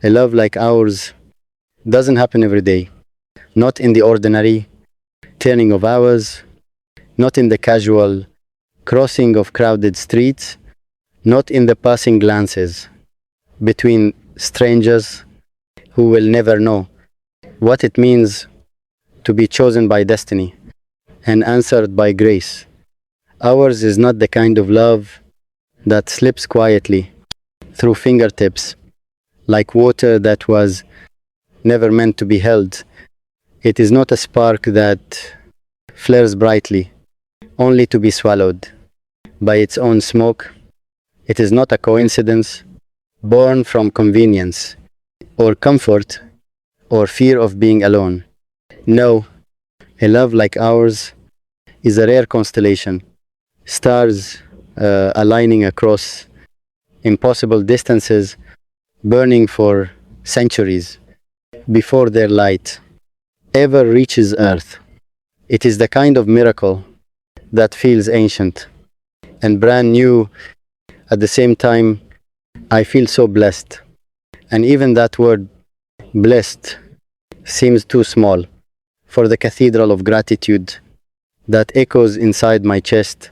A love like ours doesn't happen every day. Not in the ordinary turning of hours, not in the casual crossing of crowded streets, not in the passing glances between strangers who will never know what it means to be chosen by destiny and answered by grace. Ours is not the kind of love that slips quietly through fingertips like water that was never meant to be held. It is not a spark that flares brightly, only to be swallowed by its own smoke. It is not a coincidence born from convenience or comfort or fear of being alone. No, a love like ours is a rare constellation. Stars aligning across impossible distances, burning for centuries before their light ever reaches Earth. It is the kind of miracle that feels ancient and brand new at the same time. I feel so blessed. And even that word, blessed, seems too small for the cathedral of gratitude that echoes inside my chest.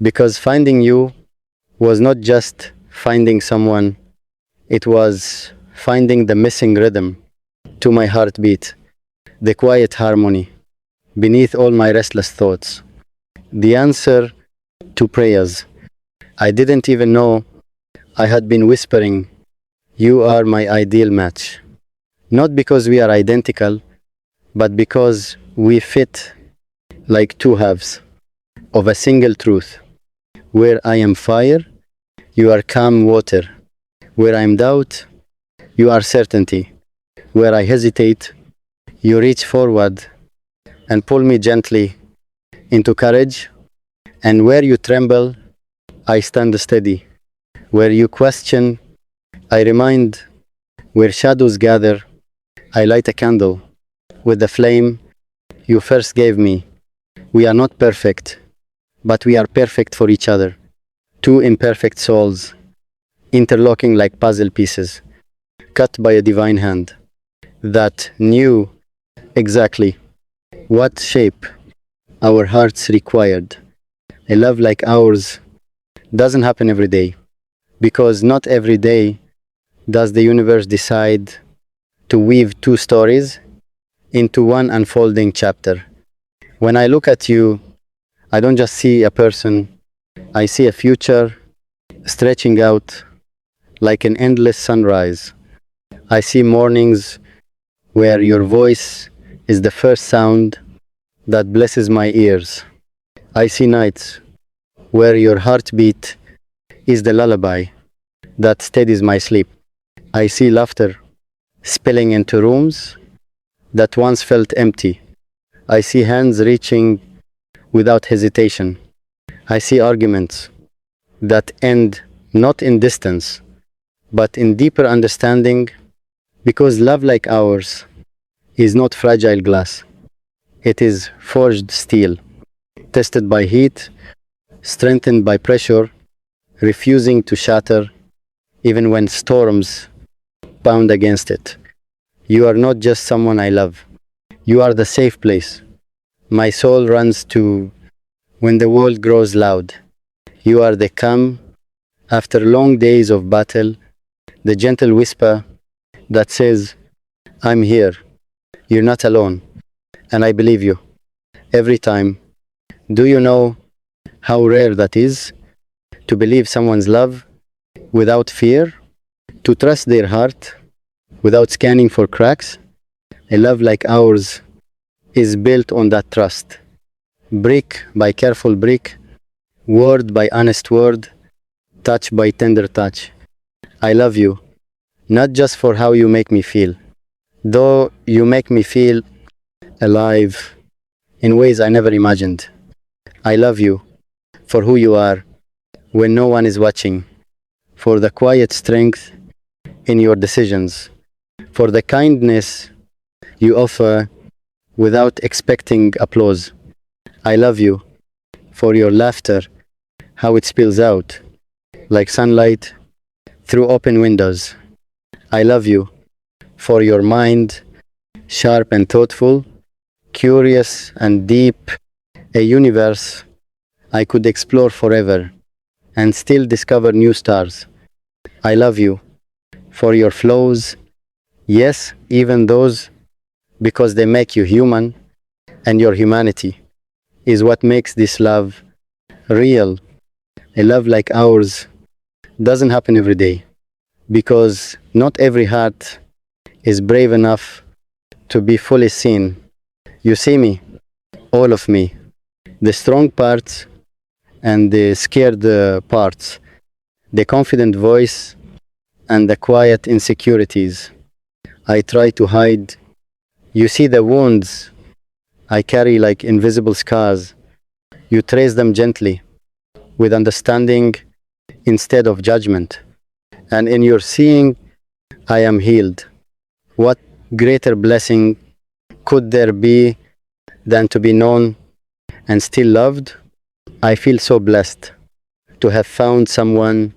Because finding you was not just finding someone, it was finding the missing rhythm to my heartbeat, the quiet harmony beneath all my restless thoughts, the answer to prayers I didn't even know I had been whispering. You are my ideal match. Not because we are identical, but because we fit like two halves of a single truth. Where I am fire, you are calm water. Where I am doubt, you are certainty. Where I hesitate, you reach forward and pull me gently into courage. And where you tremble, I stand steady. Where you question, I remind. Where shadows gather, I light a candle with the flame you first gave me. We are not perfect, but we are perfect for each other. Two imperfect souls, interlocking like puzzle pieces, cut by a divine hand that knew exactly what shape our hearts required. A love like ours doesn't happen every day, because not every day does the universe decide to weave two stories into one unfolding chapter. When I look at you, I don't just see a person, I see a future stretching out like an endless sunrise. I see mornings where your voice is the first sound that blesses my ears. I see nights where your heartbeat is the lullaby that steadies my sleep. I see laughter spilling into rooms that once felt empty. I see hands reaching without hesitation. I see arguments that end not in distance, but in deeper understanding, because love like ours is not fragile glass. It is forged steel, tested by heat, strengthened by pressure, refusing to shatter even when storms pound against it. You are not just someone I love. You are the safe place my soul runs to when the world grows loud. You are the calm after long days of battle, the gentle whisper that says, I'm here. You're not alone. And I believe you. Every time. Do you know how rare that is? To believe someone's love without fear? To trust their heart without scanning for cracks? A love like ours is built on that trust. Brick by careful brick, word by honest word, touch by tender touch. I love you, not just for how you make me feel, though you make me feel alive in ways I never imagined. I love you for who you are when no one is watching, for the quiet strength in your decisions, for the kindness you offer without expecting applause. I love you for your laughter, how it spills out like sunlight through open windows. I love you for your mind, sharp and thoughtful, curious and deep, a universe I could explore forever and still discover new stars. I love you for your flaws, yes, even those, because they make you human, and your humanity is what makes this love real. A love like ours doesn't happen every day because not every heart is brave enough to be fully seen. You see me, all of me, the strong parts and the scared parts, the confident voice and the quiet insecurities I try to hide. You see the wounds I carry like invisible scars. You trace them gently, with understanding instead of judgment. And in your seeing, I am healed. What greater blessing could there be than to be known and still loved? I feel so blessed to have found someone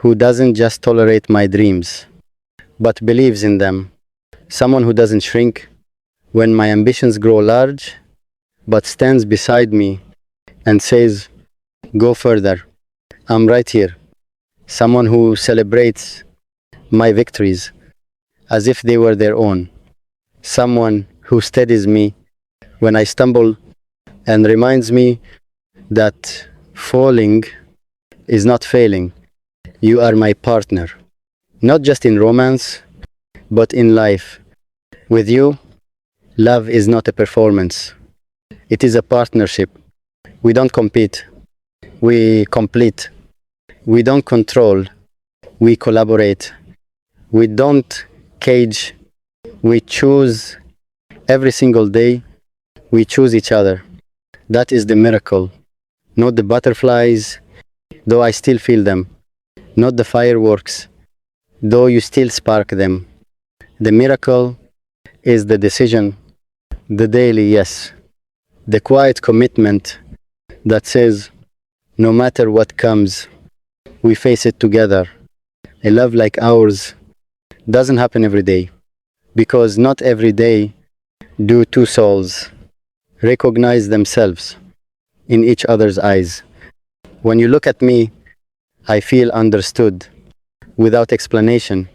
who doesn't just tolerate my dreams, but believes in them. Someone who doesn't shrink when my ambitions grow large, but stands beside me and says, "Go further. I'm right here." Someone who celebrates my victories as if they were their own. Someone who steadies me when I stumble and reminds me that falling is not failing. You are my partner, not just in romance, but in life. With you, love is not a performance. It is a partnership. We don't compete. We complete. We don't control. We collaborate. We don't cage. We choose every single day. We choose each other. That is the miracle. Not the butterflies, though I still feel them. Not the fireworks, though you still spark them. The miracle is the decision, the daily yes, the quiet commitment that says, no matter what comes, we face it together. A love like ours doesn't happen every day, because not every day do two souls recognize themselves in each other's eyes. When you look at me, I feel understood without explanation.